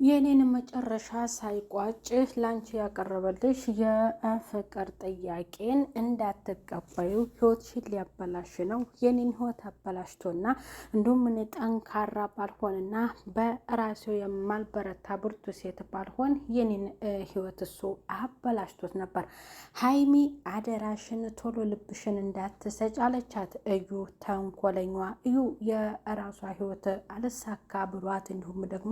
የኔን መጨረሻ ሳይቋጭ ላንቺ ያቀረበልሽ የፍቅር ጥያቄን እንዳትቀበዩ ህይወትሽን ሊያበላሽ ነው። የኔን ህይወት አበላሽቶና እንዲሁም እኔ ጠንካራ ባልሆንና በራሴው የማልበረታ ብርቱ ሴት ባልሆን የኔን ህይወት እሱ አበላሽቶት ነበር። ሀይሚ አደራሽን ቶሎ ልብሽን እንዳትሰጭ አለቻት። እዩ ተንኮለኛ እዩ የራሷ ህይወት አልሳካ ብሏት እንዲሁም ደግሞ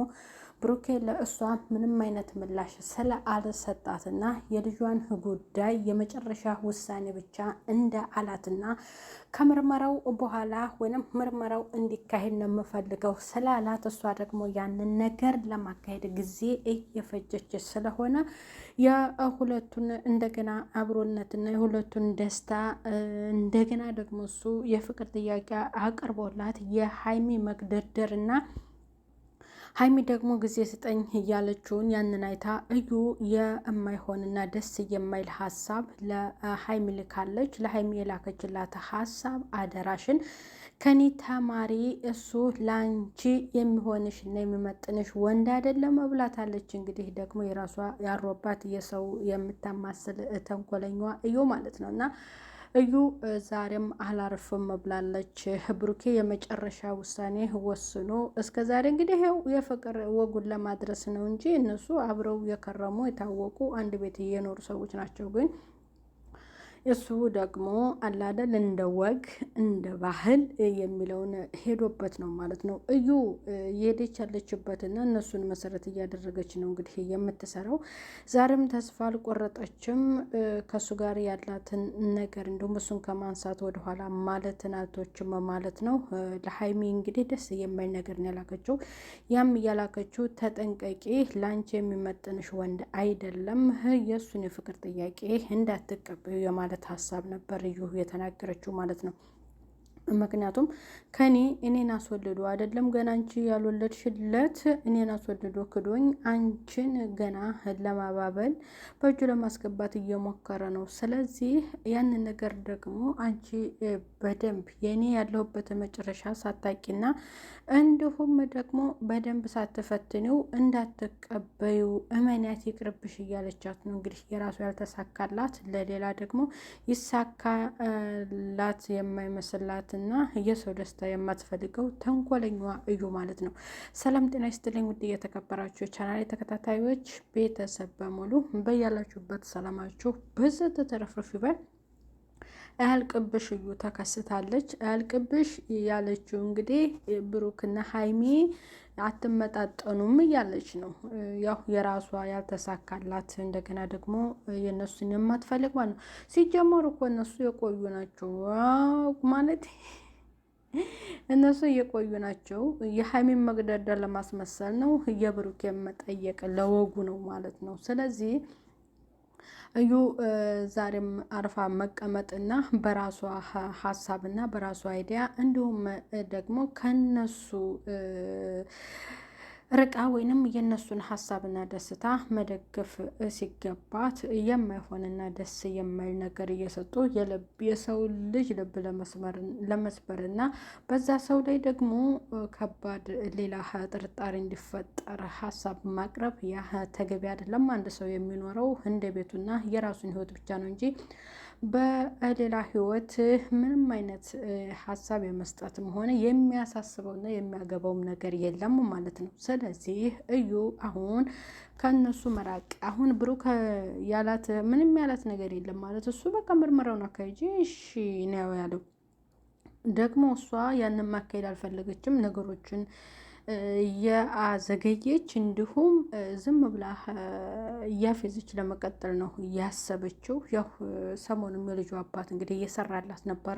ብሩኬ ለእሷ ምንም አይነት ምላሽ ስለ አልሰጣትና የልጇን ጉዳይ የመጨረሻ ውሳኔ ብቻ እንደ አላትና ከምርመራው በኋላ ወይም ምርመራው እንዲካሄድ ነው የምፈልገው ስላላት እሷ ደግሞ ያንን ነገር ለማካሄድ ጊዜ እየፈጀች ስለሆነ የሁለቱን እንደገና አብሮነትና የሁለቱን ደስታ እንደገና ደግሞ እሱ የፍቅር ጥያቄ አቅርቦላት የሀይሚ መግደርደርና ሀይሚ ደግሞ ጊዜ ስጠኝ እያለችውን ያንን አይታ እዩ የማይሆንና ደስ የማይል ሀሳብ ለሀይሚ ልካለች። ለሀይሚ የላከችላት ሀሳብ አደራሽን ከኔ ተማሪ፣ እሱ ላንቺ የሚሆንሽ እና የሚመጥንሽ ወንድ አይደለም ብላታለች። እንግዲህ ደግሞ የራሷ ያሮባት የሰው የምታማስል ተንኮለኛዋ እዩ ማለት ነው እና እዩ ዛሬም አላርፍም ብላለች። ብሩኬ የመጨረሻ ውሳኔ ወስኖ እስከ ዛሬ እንግዲህ ይኸው የፍቅር ወጉን ለማድረስ ነው እንጂ እነሱ አብረው የከረሙ የታወቁ አንድ ቤት እየኖሩ ሰዎች ናቸው። ግን እሱ ደግሞ አላደል እንደ ወግ እንደ ባህል የሚለውን ሄዶበት ነው ማለት ነው። እዩ የሄደች ያለችበትና እነሱን መሰረት እያደረገች ነው እንግዲህ የምትሰራው። ዛሬም ተስፋ አልቆረጠችም። ከእሱ ጋር ያላትን ነገር እንዲሁም እሱን ከማንሳት ወደኋላ ማለትን አልቶችም ማለት ነው። ለሀይሚ እንግዲህ ደስ የማይል ነገር ነው ያላከችው። ያም እያላከችው ተጠንቀቂ፣ ላንቺ የሚመጥንሽ ወንድ አይደለም፣ የእሱን የፍቅር ጥያቄ እንዳትቀበዩ የማለት ሀሳብ ነበር እዩ የተናገረችው ማለት ነው። ምክንያቱም ከኔ እኔን አስወልዶ አይደለም ገና አንቺ ያልወለድሽለት እኔን አስወልዶ ክዶኝ አንቺን ገና ለማባበል በእጁ ለማስገባት እየሞከረ ነው። ስለዚህ ያንን ነገር ደግሞ አንቺ በደንብ የኔ ያለሁበት መጨረሻ ሳታቂና እንዲሁም ደግሞ በደንብ ሳትፈትኒው እንዳትቀበዩ እመንያት ይቅርብሽ እያለቻት ነው። እንግዲህ የራሱ ያልተሳካላት ለሌላ ደግሞ ይሳካላት የማይመስላት እና የሰው ደስታ የማትፈልገው ተንኮለኛዋ እዩ ማለት ነው። ሰላም ጤና ይስጥልኝ ውድ የተከበራችሁ የቻናሌ ተከታታዮች ቤተሰብ በሙሉ በያላችሁበት ሰላማችሁ በዘት ተረፍርፍ ይበል። አያልቅብሽ እዩ ተከስታለች። አያልቅብሽ ያለችው እንግዲህ ብሩክና ሀይሚ አትመጣጠኑም እያለች ነው። ያው የራሷ ያልተሳካላት እንደገና ደግሞ የእነሱን የማትፈልግ ማለት ነው። ሲጀመሩ እኮ እነሱ የቆዩ ናቸው ማለት እነሱ እየቆዩ ናቸው። የሀይሚን መግደርደር ለማስመሰል ነው። የብሩክ የመጠየቅ ለወጉ ነው ማለት ነው። ስለዚህ እዩ ዛሬም አርፋ መቀመጥና በራሷ ሀሳብና በራሷ አይዲያ እንዲሁም ደግሞ ከነሱ ርቃ ወይንም የነሱን ሀሳብና ደስታ መደገፍ ሲገባት የማይሆንና ደስ የማይል ነገር እየሰጡ የሰው ልጅ ልብ ለመስበርና በዛ ሰው ላይ ደግሞ ከባድ ሌላ ጥርጣሬ እንዲፈጠር ሀሳብ ማቅረብ ያ ተገቢ አይደለም። አንድ ሰው የሚኖረው እንደ ቤቱና የራሱን ህይወት ብቻ ነው እንጂ በሌላ ህይወት ምንም አይነት ሀሳብ የመስጠትም ሆነ የሚያሳስበውና የሚያገባውም ነገር የለም ማለት ነው። ስለዚህ እዩ አሁን ከነሱ መራቅ አሁን ብሩክ ያላት ምንም ያላት ነገር የለም ማለት እሱ በቃ ምርመራውን አካሄጂ እሺ ነው ያለው። ደግሞ እሷ ያንን ማካሄድ አልፈለገችም። ነገሮችን የአዘገየች እንዲሁም ዝም ብላ እያፌዘች ለመቀጠል ነው ያሰበችው። ያው ሰሞኑን የልጁ አባት እንግዲህ እየሰራላት ነበረ።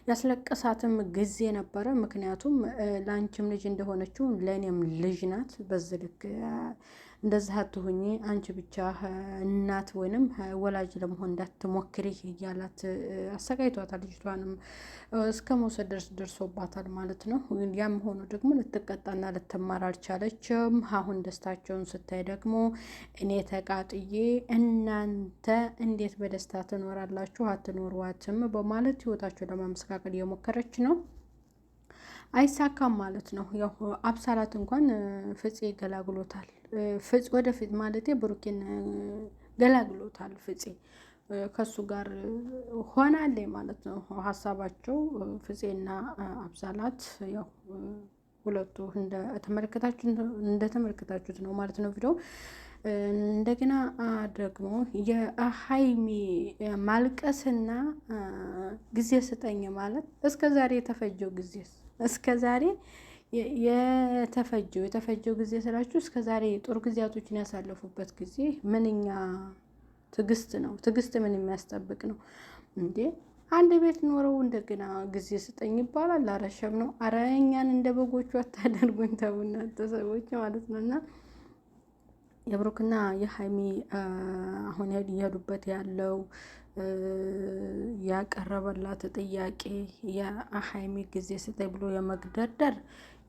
ያስለቀሳትም ጊዜ ነበረ። ምክንያቱም ለአንቺም ልጅ እንደሆነችው ለእኔም ልጅ ናት። በዚህ ልክ እንደዚህ አትሁኚ፣ አንቺ ብቻ እናት ወይንም ወላጅ ለመሆን እንዳትሞክሪ እያላት አሰቃይቷታል። ልጅቷንም እስከ መውሰድ ደርሶባታል ማለት ነው። ያም ሆኖ ደግሞ ልትቀጣና ልትማር አልቻለችም። አሁን ደስታቸውን ስታይ ደግሞ እኔ ተቃጥዬ እናንተ እንዴት በደስታ ትኖራላችሁ አትኖሯትም በማለት ህይወታቸው ለማመሰቃቀል እየሞከረች ነው። አይሳካም ማለት ነው። ያው አብሳላት እንኳን ፍፄ ገላግሎታል። ፍፄ ወደፊት ማለቴ ብሩኬን ገላግሎታል ፍፄ ከሱ ጋር ሆናለች ማለት ነው ሀሳባቸው። ፍፄና አብሳላት ያው ሁለቱ እንደተመለከታችሁት ነው ማለት ነው ቪዲዮ። እንደገና ደግሞ የሀይሚ ማልቀስና ጊዜ ስጠኝ ማለት እስከ ዛሬ የተፈጀው ጊዜ እስከ ዛሬ የተፈጀው ጊዜ ስላችሁ እስከ ዛሬ ጥሩ ጊዜያቶችን ያሳለፉበት ጊዜ ምንኛ ትዕግስት ነው። ትዕግስት ምን የሚያስጠብቅ ነው እንዴ? አንድ ቤት ኖረው እንደገና ጊዜ ስጠኝ ይባላል። አረሸም ነው። አረ እኛን እንደ በጎቹ አታደርጉን ተው እናንተ ሰዎች ማለት ነው። እና የብሩክና የሀይሚ አሁን እየሄዱበት ያለው ያቀረበላት ጥያቄ የሀይሚ ጊዜ ስጠኝ ብሎ የመግደርደር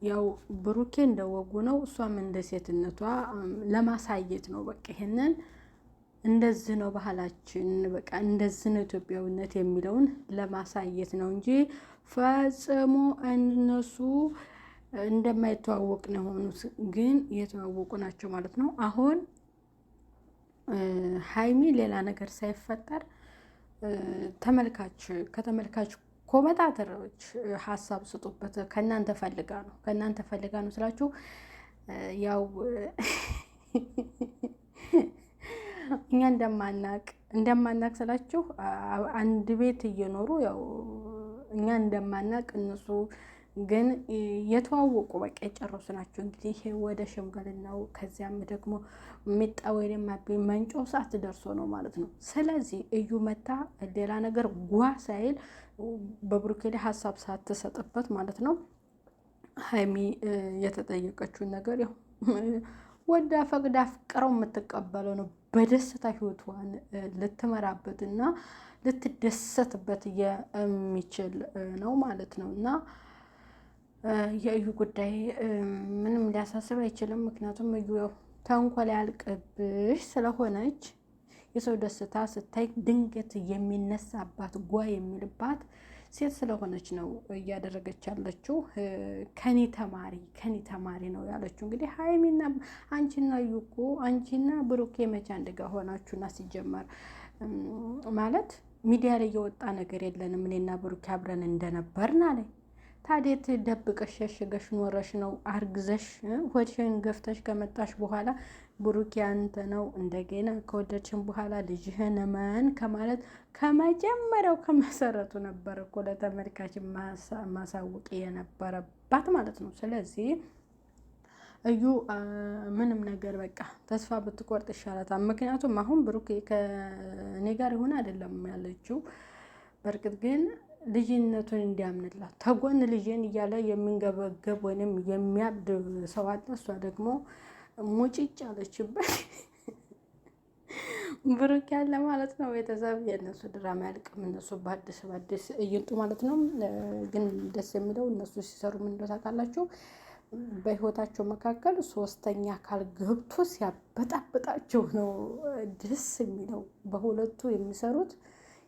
ያው ብሩኬ እንደወጉ ነው፣ እሷም እንደ ሴትነቷ ለማሳየት ነው። በቃ ይሄንን እንደዚህ ነው ባህላችን፣ በቃ እንደዚህ ነው ኢትዮጵያዊነት የሚለውን ለማሳየት ነው እንጂ ፈጽሞ እነሱ እንደማይተዋወቅ ነው የሆኑት። ግን የተዋወቁ ናቸው ማለት ነው። አሁን ሀይሚ ሌላ ነገር ሳይፈጠር ከተመልካች ኮመንታተሮች ሀሳብ ስጡበት። ከእናንተ ፈልጋ ነው ስላችሁ ያው እኛ እንደማናቅ ስላችሁ አንድ ቤት እየኖሩ ያው እኛ እንደማናቅ እነሱ ግን የተዋወቁ በቃ የጨረሱ ናቸው። እንግዲህ ወደ ሽምግልናው ከዚያም ደግሞ ሚጣ ወይም መንጮ ሰዓት ደርሶ ነው ማለት ነው። ስለዚህ እዩ መታ ሌላ ነገር ጓ ሳይል በብሩኬ ላይ ሀሳብ ሳትሰጥበት ማለት ነው ሀይሚ የተጠየቀችውን ነገር ያው ወዳ ፈቅዳ ፍቅረው የምትቀበለው ነው። በደስታ ህይወቷን ልትመራበትና ልትደሰትበት የሚችል ነው ማለት ነው። እና የእዩ ጉዳይ ምንም ሊያሳስብ አይችልም። ምክንያቱም እዩ ያው ተንኮል ያልቅብሽ ስለሆነች የሰው ደስታ ስታይ ድንገት የሚነሳባት ጓ የሚልባት ሴት ስለሆነች ነው እያደረገች ያለችው። ከኔ ተማሪ ነው ያለችው። እንግዲህ ሀይሚና አንቺና እዩ እኮ አንቺና ብሩኬ መቼ አንድ ጋር ሆናችሁና ሲጀመር ማለት ሚዲያ ላይ የወጣ ነገር የለንም። እኔና ብሩኬ አብረን እንደነበርን አለኝ። ታዴት ደብቀሽ ሸሽገሽ ኖረሽ ነው አርግዘሽ ሆድሽን ገፍተሽ ከመጣሽ በኋላ ብሩኬ አንተ ነው እንደገና ከወደድሽን በኋላ ልጅህን መን ከማለት ከመጀመሪያው ከመሰረቱ ነበር እኮ ለተመልካች ማሳወቅ የነበረባት ማለት ነው። ስለዚህ እዩ ምንም ነገር በቃ ተስፋ ብትቆርጥ ይሻላታል። ምክንያቱም አሁን ብሩኬ ከእኔ ጋር ይሆን አይደለም ያለችው። በእርግጥ ግን ልጅነቱን እንዲያምንላት ተጎን ልጅን እያለ የሚንገበገብ ወይንም የሚያብድ ሰው አለ። እሷ ደግሞ ሙጭጭ አለችበት ብሩክ ያለ ማለት ነው። ቤተሰብ የእነሱ ድራማ ያልቅም። እነሱ በአዲስ እይንጡ ማለት ነው። ግን ደስ የሚለው እነሱ ሲሰሩ ምን እንደው ታውቃላችሁ፣ በህይወታቸው መካከል ሶስተኛ አካል ገብቶ ሲያበጣብጣቸው ነው ደስ የሚለው። በሁለቱ የሚሰሩት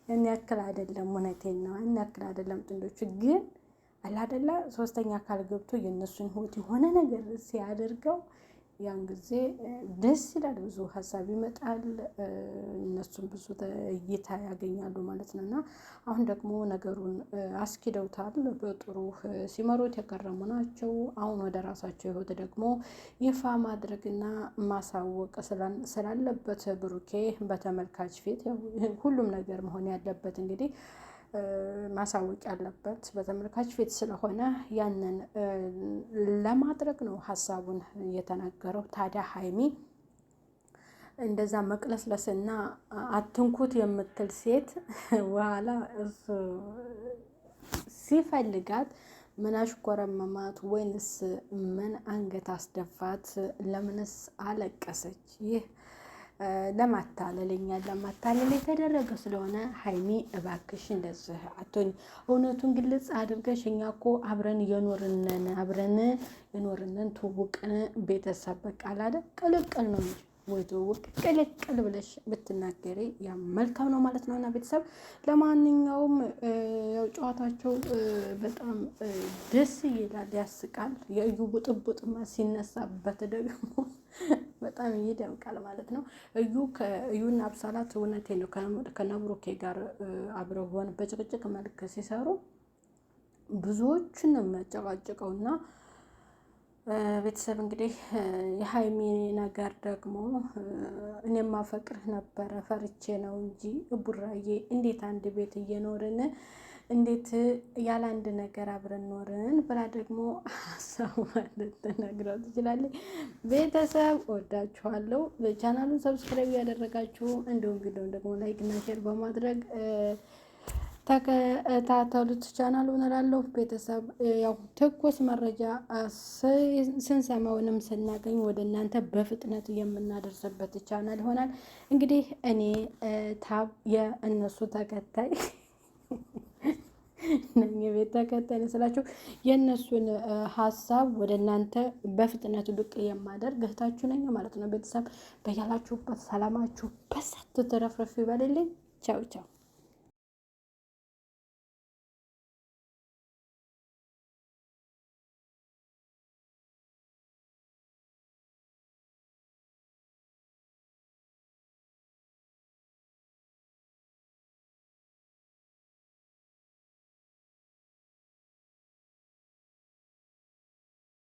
ያን ያክል አይደለም። እውነቴን ነው፣ ያን ያክል አይደለም። ጥንዶቹ ግን አላደላ ሶስተኛ አካል ገብቶ የእነሱን ህይወት የሆነ ነገር ሲያደርገው ያን ጊዜ ደስ ይላል። ብዙ ሀሳብ ይመጣል። እነሱም ብዙ እይታ ያገኛሉ ማለት ነው። እና አሁን ደግሞ ነገሩን አስኪደውታል። በጥሩ ሲመሩት የቀረሙ ናቸው። አሁን ወደ ራሳቸው ህይወት ደግሞ ይፋ ማድረግና ማሳወቅ ስላለበት ብሩኬ በተመልካች ፊት ሁሉም ነገር መሆን ያለበት እንግዲህ ማሳወቅ ያለበት በተመልካች ፊት ስለሆነ ያንን ለማድረግ ነው ሀሳቡን የተናገረው። ታዲያ ሀይሚ እንደዛ መቅለስለስና አትንኩት የምትል ሴት በኋላ እሱ ሲፈልጋት ምን አሽኮረመማት ወይንስ ምን አንገት አስደፋት? ለምንስ አለቀሰች? ይህ ለማታለል የተደረገ ስለሆነ ሀይሚ እባክሽ እንደዚህ አትሆኝ። እውነቱን ግልጽ አድርገሽ እኛ እኮ አብረን የኖርነን ትውውቅን ቤተሰብ በቃ አላደ ቅልቅል ነው እንጂ ወደ ውቅ ቅልቅል ብለሽ ብትናገሪ ያ መልካም ነው ማለት ነው። እና ቤተሰብ ለማንኛውም ያው ጨዋታቸው በጣም ደስ ይላል፣ ያስቃል። የእዩ ቡጥቡጥማ ሲነሳበት ደግሞ በጣም ይደምቃል ማለት ነው። እዩና አብሳላት እውነቴ ነው ከነብሩኬ ጋር አብረው ሆን በጭቅጭቅ መልክ ሲሰሩ ብዙዎችን ነው የሚያጨቃጭቀውና ቤተሰብ እንግዲህ የሀይሚ ነገር ደግሞ እኔም ማፈቅርህ ነበረ ፈርቼ ነው እንጂ ቡራዬ እንዴት አንድ ቤት እየኖርን እንዴት ያለ አንድ ነገር አብረን ኖርን ብላ ደግሞ ሀሳቧን ልትነግረው ትችላለች። ቤተሰብ ወዳችኋለሁ። ቻናሉን ሰብስክራይብ ያደረጋችሁ እንዲሁም ቪዲዮን ደግሞ ላይክ እና ሼር በማድረግ ተከታተሉት ቻናሉን እላለሁ። ቤተሰብ ያው ትኩስ መረጃ ስንሰማውንም ስናገኝ ወደ እናንተ በፍጥነት የምናደርስበት ቻናል ይሆናል። እንግዲህ እኔ ታብ የእነሱ ተከታይ ነኝ፣ የቤት ተከታይ ስላችሁ የእነሱን ሀሳብ ወደ እናንተ በፍጥነት ዱቅ የማደርግ እህታችሁ ነኝ ማለት ነው። ቤተሰብ በያላችሁበት ሰላማችሁ በሳት ተረፍረፍ ይበልልኝ። ቻው ቻው።